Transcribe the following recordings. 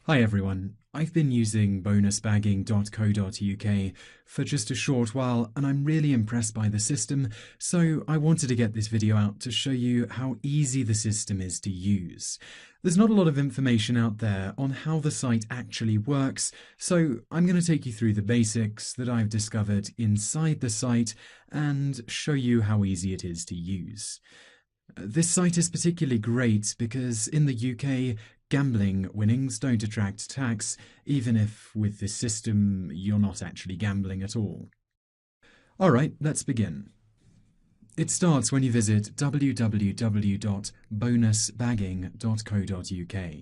Hi everyone, I've been using bonusbagging.co.uk for just a short while and I'm really impressed by the system, so I wanted to get this video out to show you how easy the system is to use. There's not a lot of information out there on how the site actually works, so I'm going to take you through the basics that I've discovered inside the site and show you how easy it is to use. This site is particularly great because in the UK, gambling winnings don't attract tax, even if with this system you're not actually gambling at all. Alright, let's begin. It starts when you visit www.bonusbagging.co.uk.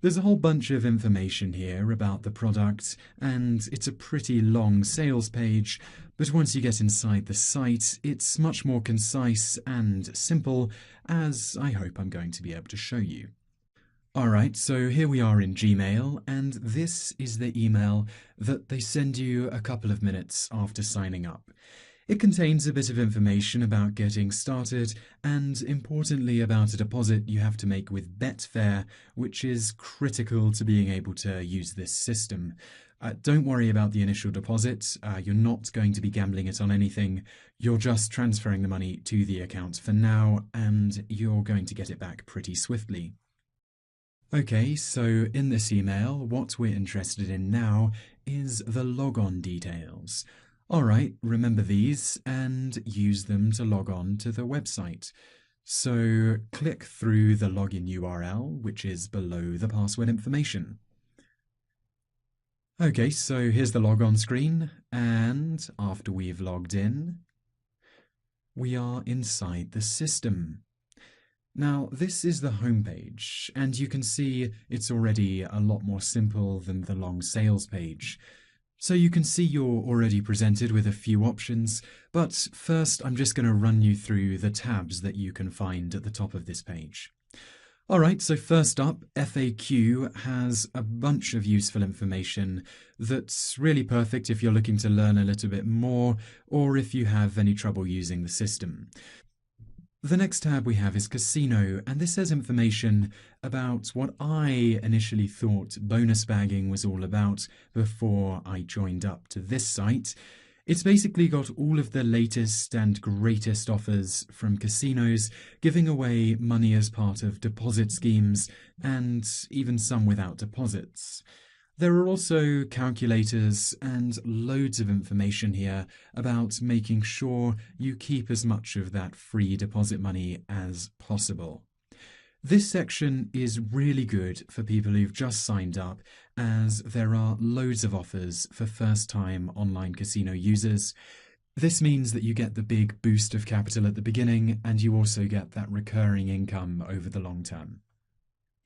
There's a whole bunch of information here about the product, and it's a pretty long sales page, but once you get inside the site, it's much more concise and simple, as I hope I'm going to be able to show you. Alright, so here we are in Gmail, and this is the email that they send you a couple of minutes after signing up. It contains a bit of information about getting started and, importantly, about a deposit you have to make with Betfair, which is critical to being able to use this system. Don't worry about the initial deposit. You're not going to be gambling it on anything. You're just transferring the money to the account for now, and you're going to get it back pretty swiftly. Okay, so in this email, what we're interested in now is the logon details. Alright, remember these and use them to log on to the website. So click through the login URL, which is below the password information. Okay, so here's the logon screen, and after we've logged in, we are inside the system. Now, this is the homepage, and you can see it's already a lot more simple than the long sales page. So you can see you're already presented with a few options, but first I'm just going to run you through the tabs that you can find at the top of this page. Alright, so first up, FAQ has a bunch of useful information that's really perfect if you're looking to learn a little bit more or if you have any trouble using the system. The next tab we have is Casino, and this has information about what I initially thought bonus bagging was all about before I joined up to this site. It's basically got all of the latest and greatest offers from casinos, giving away money as part of deposit schemes, and even some without deposits. There are also calculators and loads of information here about making sure you keep as much of that free deposit money as possible. This section is really good for people who've just signed up, as there are loads of offers for first-time online casino users. This means that you get the big boost of capital at the beginning, and you also get that recurring income over the long term.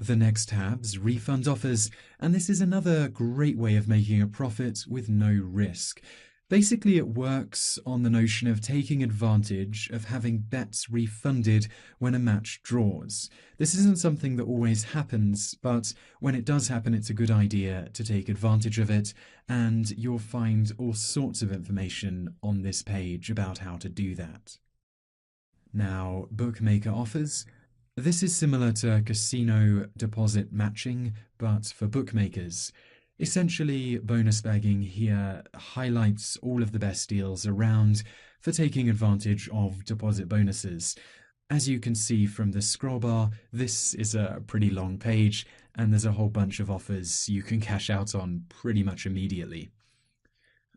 The next tab's refund offers, and this is another great way of making a profit with no risk. Basically, it works on the notion of taking advantage of having bets refunded when a match draws. This isn't something that always happens, but when it does happen, it's a good idea to take advantage of it, and you'll find all sorts of information on this page about how to do that. Now, bookmaker offers. This is similar to casino deposit matching, but for bookmakers. Essentially, bonus bagging here highlights all of the best deals around for taking advantage of deposit bonuses. As you can see from the scroll bar, this is a pretty long page, and there's a whole bunch of offers you can cash out on pretty much immediately.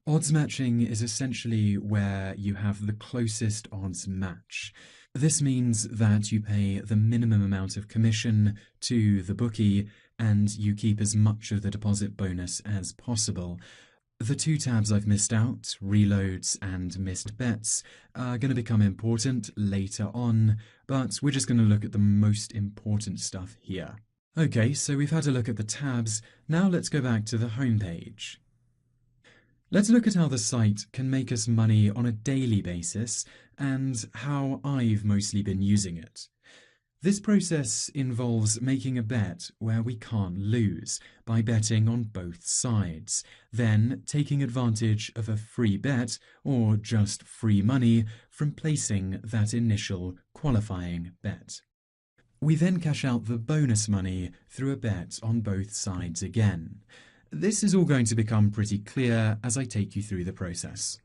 Odds matching is essentially where you have the closest odds match. This means that you pay the minimum amount of commission to the bookie and you keep as much of the deposit bonus as possible. The two tabs I've missed out, reloads and missed bets, are going to become important later on, but we're just going to look at the most important stuff here. Okay, so we've had a look at the tabs. Now let's go back to the homepage. Let's look at how the site can make us money on a daily basis and how I've mostly been using it. This process involves making a bet where we can't lose by betting on both sides, then taking advantage of a free bet or just free money from placing that initial qualifying bet. We then cash out the bonus money through a bet on both sides again. This is all going to become pretty clear as I take you through the process.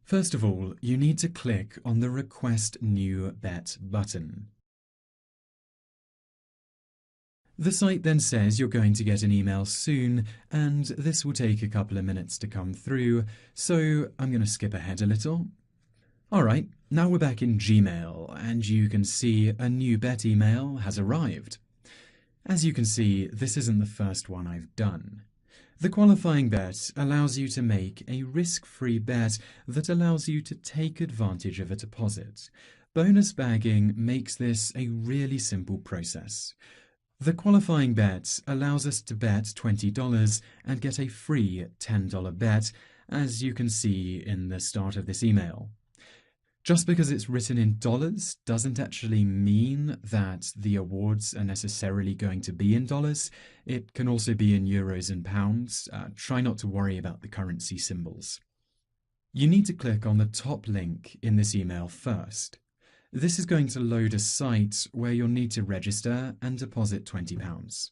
First of all, you need to click on the Request New Bet button. The site then says you're going to get an email soon, and this will take a couple of minutes to come through, so I'm going to skip ahead a little. Alright, now we're back in Gmail, and you can see a new bet email has arrived. As you can see, this isn't the first one I've done. The qualifying bet allows you to make a risk-free bet that allows you to take advantage of a deposit. Bonus bagging makes this a really simple process. The qualifying bet allows us to bet $20 and get a free $10 bet, as you can see in the start of this email. Just because it's written in dollars doesn't actually mean that the awards are necessarily going to be in dollars. It can also be in euros and pounds. Try not to worry about the currency symbols. You need to click on the top link in this email first. This is going to load a site where you'll need to register and deposit £20.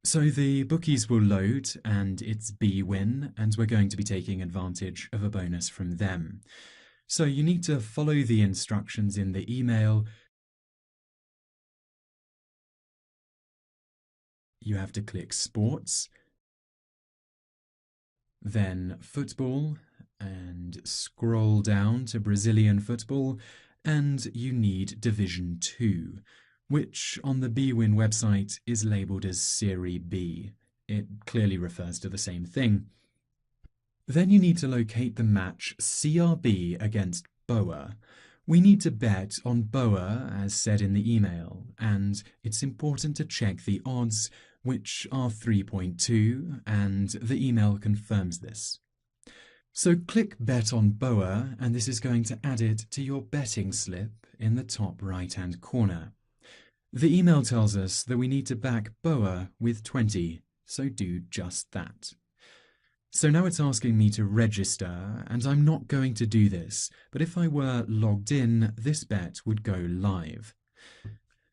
So the bookies will load, and it's bwin, and we're going to be taking advantage of a bonus from them. So you need to follow the instructions in the email. You have to click Sports, then Football, and scroll down to Brazilian football, and you need Division 2, which on the bwin website is labelled as Serie B. It clearly refers to the same thing. Then you need to locate the match CRB against Boa. We need to bet on Boa as said in the email, and it's important to check the odds, which are 3.2, and the email confirms this. So click Bet on Boa, and this is going to add it to your betting slip in the top right-hand corner. The email tells us that we need to back Boa with 20, so do just that. So now it's asking me to register, and I'm not going to do this, but if I were logged in, this bet would go live.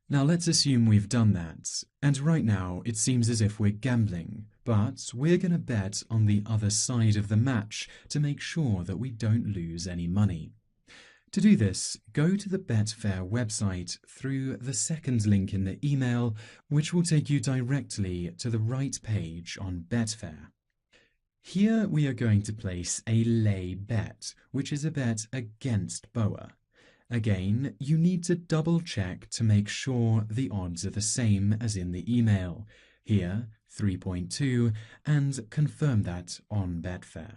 Now let's assume we've done that, and right now it seems as if we're gambling, but we're going to bet on the other side of the match to make sure that we don't lose any money. To do this, go to the Betfair website through the second link in the email, which will take you directly to the right page on Betfair. Here we are going to place a lay bet, which is a bet against Boa. Again, you need to double check to make sure the odds are the same as in the email. Here, 3.2, and confirm that on Betfair.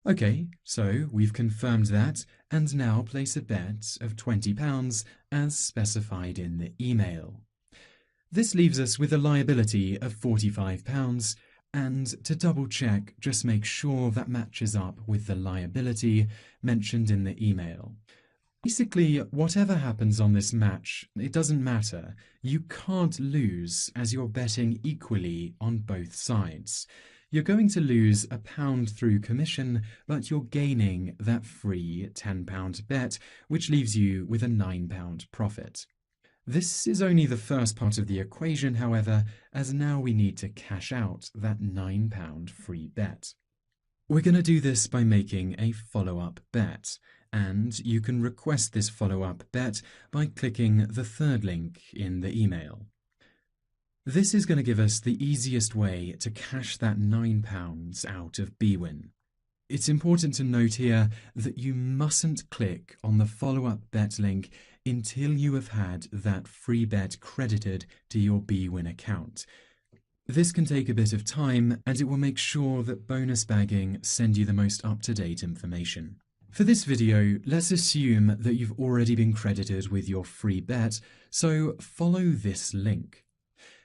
Okay, so we've confirmed that, and now place a bet of £20 as specified in the email. This leaves us with a liability of £45, and to double check, just make sure that matches up with the liability mentioned in the email. Basically, whatever happens on this match, it doesn't matter. You can't lose as you're betting equally on both sides. You're going to lose £1 through commission, but you're gaining that free £10 bet, which leaves you with a £9 profit. This is only the first part of the equation, however, as now we need to cash out that £9 free bet. We're going to do this by making a follow-up bet, and you can request this follow-up bet by clicking the third link in the email. This is going to give us the easiest way to cash that £9 out of bwin. It's important to note here that you mustn't click on the follow-up bet link until you have had that free bet credited to your bwin account. This can take a bit of time, and it will make sure that bonus bagging send you the most up-to-date information. For this video, let's assume that you've already been credited with your free bet, so follow this link.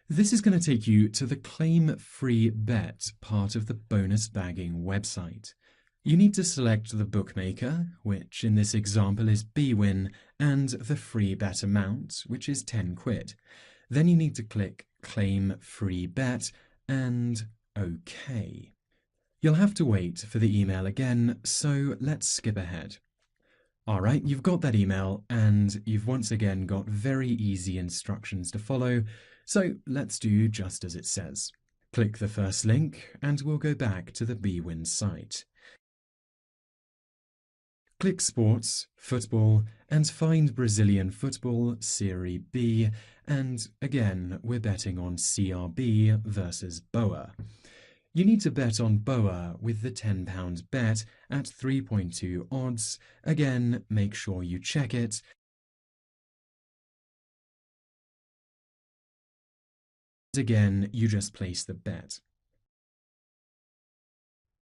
This is going to take you to the Claim Free Bet part of the bonus bagging website. You need to select the bookmaker, which in this example is bwin, and the free bet amount, which is £10. Then you need to click Claim Free Bet and OK. You'll have to wait for the email again, so let's skip ahead. All right, you've got that email and you've once again got very easy instructions to follow, so let's do just as it says. Click the first link and we'll go back to the bwin site. Click Sports, Football, and find Brazilian Football Serie B, and again, we're betting on CRB versus Boa. You need to bet on Boa with the £10 bet at 3.2 odds. Again, make sure you check it. Again, you just place the bet.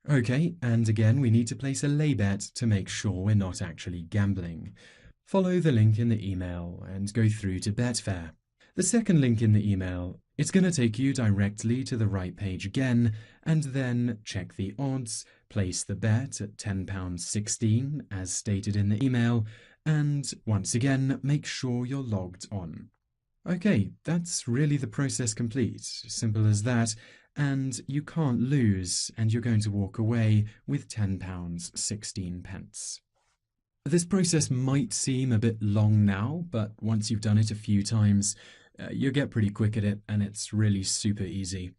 Okay, and again, we need to place a lay bet to make sure we're not actually gambling. Follow the link in the email and go through to Betfair. The second link in the email, it's going to take you directly to the right page again, and then check the odds, place the bet at £10.16 as stated in the email, and once again, make sure you're logged on. Okay, that's really the process complete. Simple as that. And you can't lose, and you're going to walk away with £10.16. This process might seem a bit long now, but once you've done it a few times, you'll get pretty quick at it, and it's really super easy.